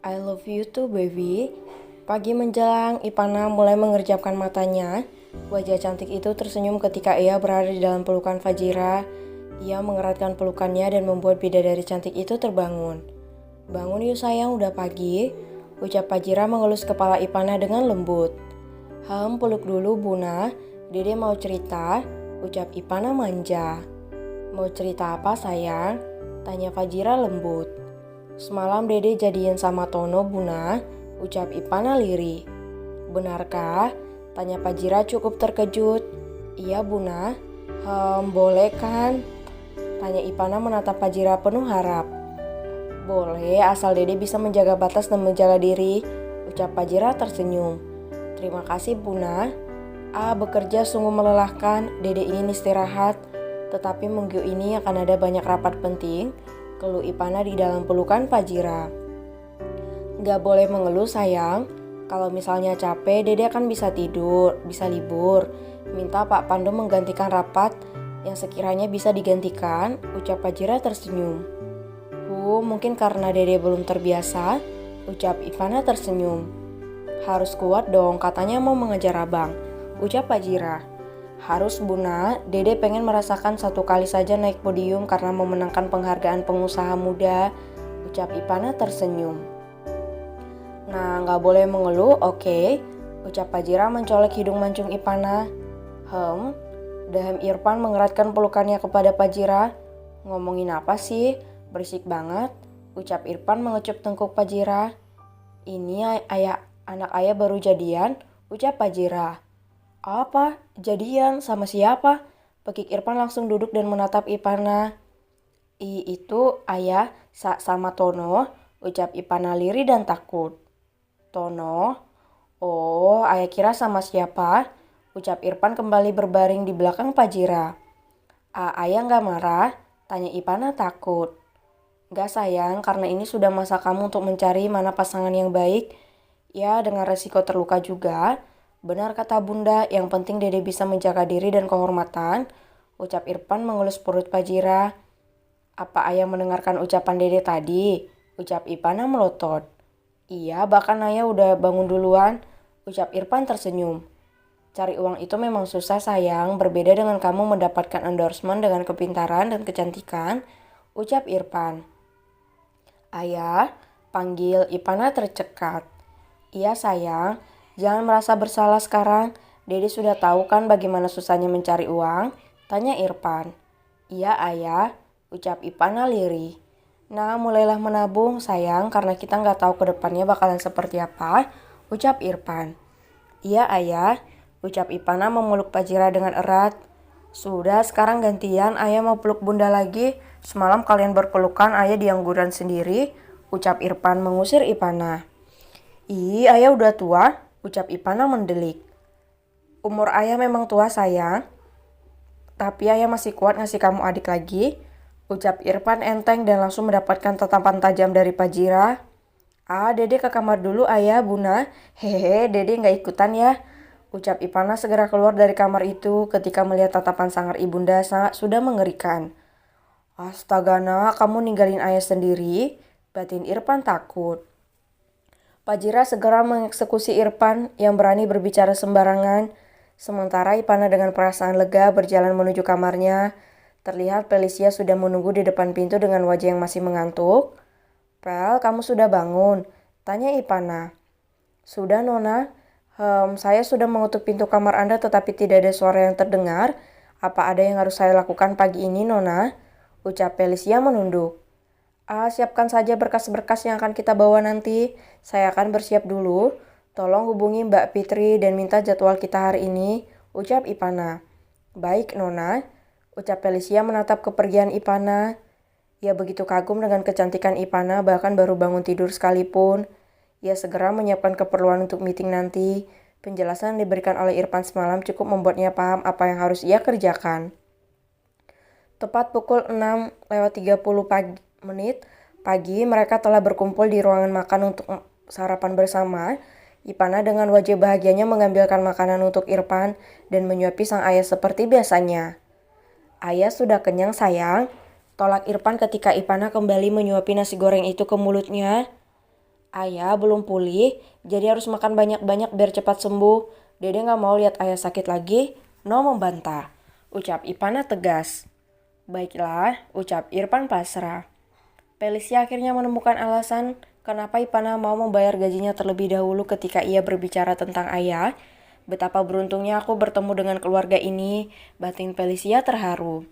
I love you too, baby. Pagi menjelang, Ipana mulai mengerjapkan matanya. Wajah cantik itu tersenyum ketika ia berada di dalam pelukan Fajira. Ia mengeratkan pelukannya dan membuat bidadari cantik itu terbangun. Bangun yuk sayang, udah pagi. Ucap Fajira mengelus kepala Ipana dengan lembut. Peluk dulu Buna. Dede mau cerita, ucap Ipana manja. Mau cerita apa sayang? Tanya Fajira lembut. Semalam Dede jadian sama Tono Buna, ucap Ipana lirih. Benarkah? Tanya Fajira cukup terkejut. Iya Buna. Boleh kan? Tanya Ipana menatap Fajira penuh harap. Boleh, asal Dede bisa menjaga batas dan menjaga diri, ucap Fajira tersenyum. Terima kasih Buna. Bekerja sungguh melelahkan, Dede ingin istirahat. Tetapi minggu ini akan ada banyak rapat penting, keluh Ipana di dalam pelukan Fajira. Gak boleh mengeluh sayang, kalau misalnya capek Dede akan bisa tidur, bisa libur. Minta Pak Pandu menggantikan rapat yang sekiranya bisa digantikan, ucap Fajira tersenyum. Mungkin karena Dede belum terbiasa, ucap Ipana tersenyum. Harus kuat dong, katanya mau mengejar abang, ucap Fajira. Harus Buna, Dede pengen merasakan satu kali saja naik podium karena memenangkan penghargaan pengusaha muda, ucap Ipana tersenyum. Nah, gak boleh mengeluh, oke? Ucap Fajira mencolek hidung mancung Ipana. Dahem Irfan mengeratkan pelukannya kepada Fajira. Ngomongin apa sih? Berisik banget, ucap Irfan mengecup tengkuk Fajira. Ini anak ayah baru jadian, ucap Fajira. Apa? Jadian? Sama siapa? Pekik Irfan langsung duduk dan menatap Ipana. Itu ayah sama Tono, ucap Ipana lirih dan takut. Tono? Oh, ayah kira sama siapa? Ucap Irfan kembali berbaring di belakang Fajira. Ayah gak marah? Tanya Ipana takut. Gak sayang, karena ini sudah masa kamu untuk mencari mana pasangan yang baik. Ya, dengan resiko terluka juga. Benar kata Bunda, yang penting Dede bisa menjaga diri dan kehormatan, ucap Irfan mengelus perut Fajira. Apa ayah mendengarkan ucapan Dede tadi? Ucap Ipana melotot. Iya, bahkan ayah udah bangun duluan, ucap Irfan tersenyum. Cari uang itu memang susah sayang, berbeda dengan kamu mendapatkan endorsement dengan kepintaran dan kecantikan, ucap Irfan. Ayah, panggil Ipana tercekat. Iya sayang, jangan merasa bersalah sekarang. Dede sudah tahu kan bagaimana susahnya mencari uang? Tanya Irfan. Iya ayah, ucap Ipana lirih. Nah, mulailah menabung sayang karena kita nggak tahu ke depannya bakalan seperti apa, ucap Irfan. Iya ayah, ucap Ipana memeluk Fajira dengan erat. Sudah, sekarang gantian, ayah mau peluk Bunda lagi. Semalam kalian berpelukan, ayah diangguran sendiri, ucap Irfan mengusir Ipana. Ayah udah tua, ucap Ipana mendelik. Umur ayah memang tua sayang, tapi ayah masih kuat ngasih kamu adik lagi, ucap Irfan enteng dan langsung mendapatkan tatapan tajam dari Fajira. Dede ke kamar dulu ayah, Buna. Hehe, Dede gak ikutan ya, ucap Ipana segera keluar dari kamar itu ketika melihat tatapan sangar ibunda sudah mengerikan. Astaga nak, kamu ninggalin ayah sendiri, batin Irfan takut. Fajira segera mengeksekusi Irfan yang berani berbicara sembarangan. Sementara Ipana dengan perasaan lega berjalan menuju kamarnya. Terlihat Felicia sudah menunggu di depan pintu dengan wajah yang masih mengantuk. Pel, kamu sudah bangun? Tanya Ipana. Sudah Nona. Saya sudah mengetuk pintu kamar Anda tetapi tidak ada suara yang terdengar. Apa ada yang harus saya lakukan pagi ini Nona? Ucap Felicia menunduk. Siapkan saja berkas-berkas yang akan kita bawa nanti. Saya akan bersiap dulu. Tolong hubungi Mbak Fitri dan minta jadwal kita hari ini, ucap Ipana. Baik, Nona, ucap Felicia menatap kepergian Ipana. Ia begitu kagum dengan kecantikan Ipana bahkan baru bangun tidur sekalipun. Ia segera menyiapkan keperluan untuk meeting nanti. Penjelasan yang diberikan oleh Irfan semalam cukup membuatnya paham apa yang harus ia kerjakan. Tepat pukul 6:30 pagi, mereka telah berkumpul di ruangan makan untuk sarapan bersama. Ipana dengan wajah bahagianya mengambilkan makanan untuk Irfan dan menyuapi sang ayah seperti biasanya. Ayah sudah kenyang sayang, tolak Irfan ketika Ipana kembali menyuapi nasi goreng itu ke mulutnya. Ayah belum pulih, jadi harus makan banyak-banyak biar cepat sembuh. Dede gak mau lihat ayah sakit lagi. No membantah, ucap Ipana tegas. Baiklah, ucap Irfan pasrah. Felicia akhirnya menemukan alasan kenapa Ipana mau membayar gajinya terlebih dahulu ketika ia berbicara tentang ayah. Betapa beruntungnya aku bertemu dengan keluarga ini, batin Felicia terharu.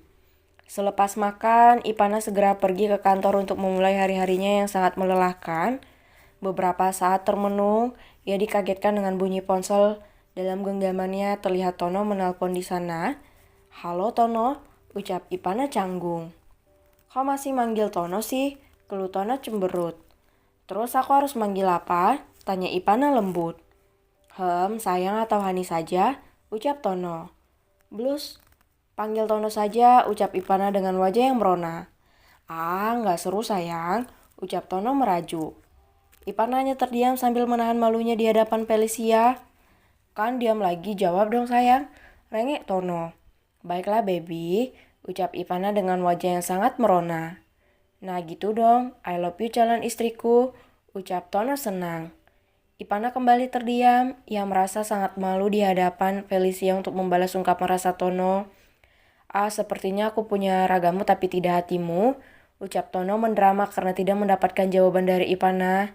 Selepas makan, Ipana segera pergi ke kantor untuk memulai hari-harinya yang sangat melelahkan. Beberapa saat termenung, ia dikagetkan dengan bunyi ponsel. Dalam genggamannya terlihat Tono menelpon di sana. Halo Tono, ucap Ipana canggung. Kau masih manggil Tono sih? Keluh Tono cemberut. Terus aku harus manggil apa? Tanya Ipana lembut. Sayang atau Hani saja, ucap Tono. Blus, panggil Tono saja, ucap Ipana dengan wajah yang merona. Nggak seru sayang, ucap Tono merajuk. Ipana hanya terdiam sambil menahan malunya di hadapan Felicia. Kan diam lagi, jawab dong sayang, rengek Tono. Baiklah baby, ucap Ipana dengan wajah yang sangat merona. Nah gitu dong, I love you calon istriku, ucap Tono senang. Ipana kembali terdiam, ia merasa sangat malu di hadapan Felicia untuk membalas ungkapan rasa Tono. Sepertinya aku punya ragamu tapi tidak hatimu, ucap Tono mendrama karena tidak mendapatkan jawaban dari Ipana.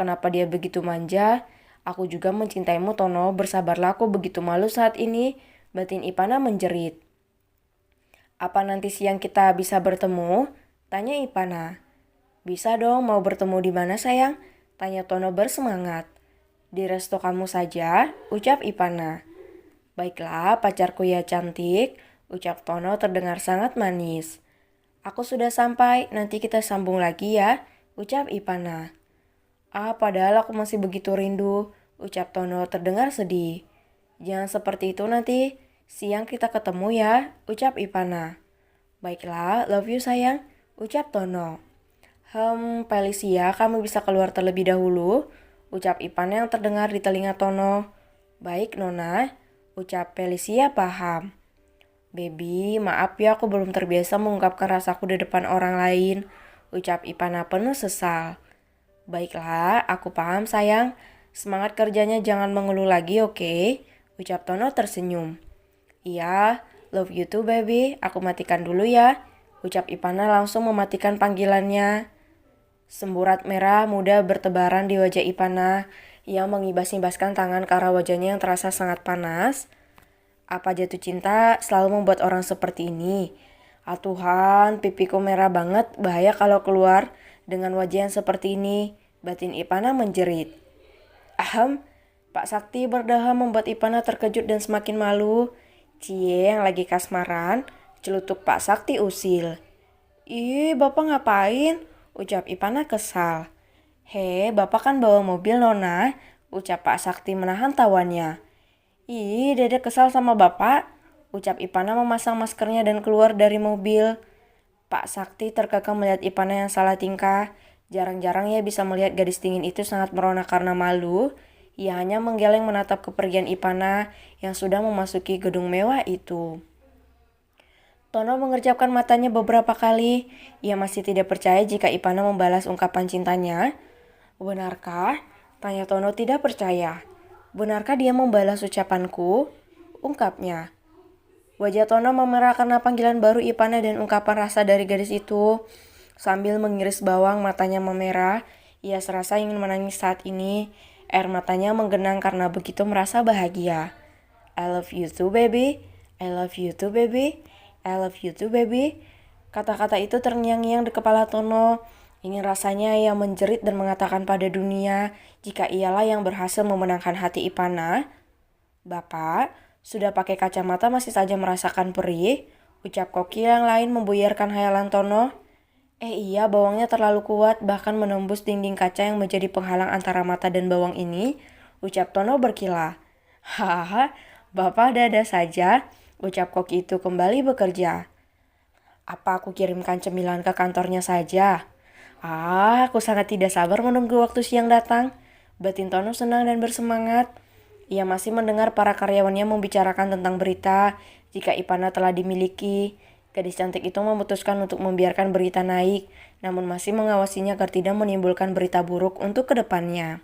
Kenapa dia begitu manja? Aku juga mencintaimu Tono, bersabarlah aku begitu malu saat ini, batin Ipana menjerit. Apa nanti siang kita bisa bertemu? Tanya Ipana. Bisa dong, mau bertemu di mana sayang? Tanya Tono bersemangat. Di resto kamu saja, ucap Ipana. Baiklah, pacarku ya cantik, ucap Tono terdengar sangat manis. Aku sudah sampai, nanti kita sambung lagi ya, ucap Ipana. Padahal aku masih begitu rindu, ucap Tono terdengar sedih. Jangan seperti itu nanti, siang kita ketemu ya, ucap Ipana. Baiklah, love you sayang, ucap Tono. Felicia, kamu bisa keluar terlebih dahulu, ucap Ipana yang terdengar di telinga Tono. Baik Nona, ucap Felicia paham. Baby, maaf ya aku belum terbiasa mengungkapkan rasaku di depan orang lain, ucap Ipana penuh sesal. Baiklah, aku paham sayang. Semangat kerjanya jangan mengeluh lagi, oke? Ucap Tono tersenyum. Iya, love you too baby, aku matikan dulu ya, ucap Ipana langsung mematikan panggilannya. Semburat merah muda bertebaran di wajah Ipana. Ia mengibas-ibaskan tangan ke arah wajahnya yang terasa sangat panas. Apa jatuh cinta selalu membuat orang seperti ini? Tuhan, pipiku merah banget, bahaya kalau keluar dengan wajah yang seperti ini, batin Ipana menjerit. Pak Sakti berdahak membuat Ipana terkejut dan semakin malu. Cie yang lagi kasmaran, celutuk Pak Sakti usil. Ih, bapak ngapain? Ucap Ipana kesal. Bapak kan bawa mobil Nona, ucap Pak Sakti menahan tawannya. Ih, Dede kesal sama bapak, ucap Ipana memasang maskernya dan keluar dari mobil. Pak Sakti terkekang melihat Ipana yang salah tingkah. Jarang-jarang ia bisa melihat gadis dingin itu sangat merona karena malu. Ia hanya menggeleng menatap kepergian Ipana yang sudah memasuki gedung mewah itu. Tono mengerjapkan matanya beberapa kali. Ia masih tidak percaya jika Ipana membalas ungkapan cintanya. Benarkah? Tanya Tono tidak percaya. Benarkah dia membalas ucapanku? Ungkapnya. Wajah Tono memerah karena panggilan baru Ipana dan ungkapan rasa dari gadis itu. Sambil mengiris bawang, matanya memerah. Ia serasa ingin menangis saat ini. Air matanya menggenang karena begitu merasa bahagia. I love you too baby. I love you too baby. I love you too baby. Kata-kata itu terngiang-ngiang di kepala Tono. Ingin rasanya ia menjerit dan mengatakan pada dunia jika ialah yang berhasil memenangkan hati Ipana. Bapak, sudah pakai kacamata masih saja merasakan perih, ucap koki yang lain membuyarkan hayalan Tono. Iya, bawangnya terlalu kuat bahkan menembus dinding kaca yang menjadi penghalang antara mata dan bawang ini, ucap Tono berkilah. Hahaha, bapak ada-ada saja, ucap koki itu kembali bekerja. Apa aku kirimkan cemilan ke kantornya saja? Aku sangat tidak sabar menunggu waktu siang datang, batin Tono senang dan bersemangat. Ia masih mendengar para karyawannya membicarakan tentang berita jika Ipana telah dimiliki. Gadis cantik itu memutuskan untuk membiarkan berita naik, namun masih mengawasinya agar tidak menimbulkan berita buruk untuk kedepannya.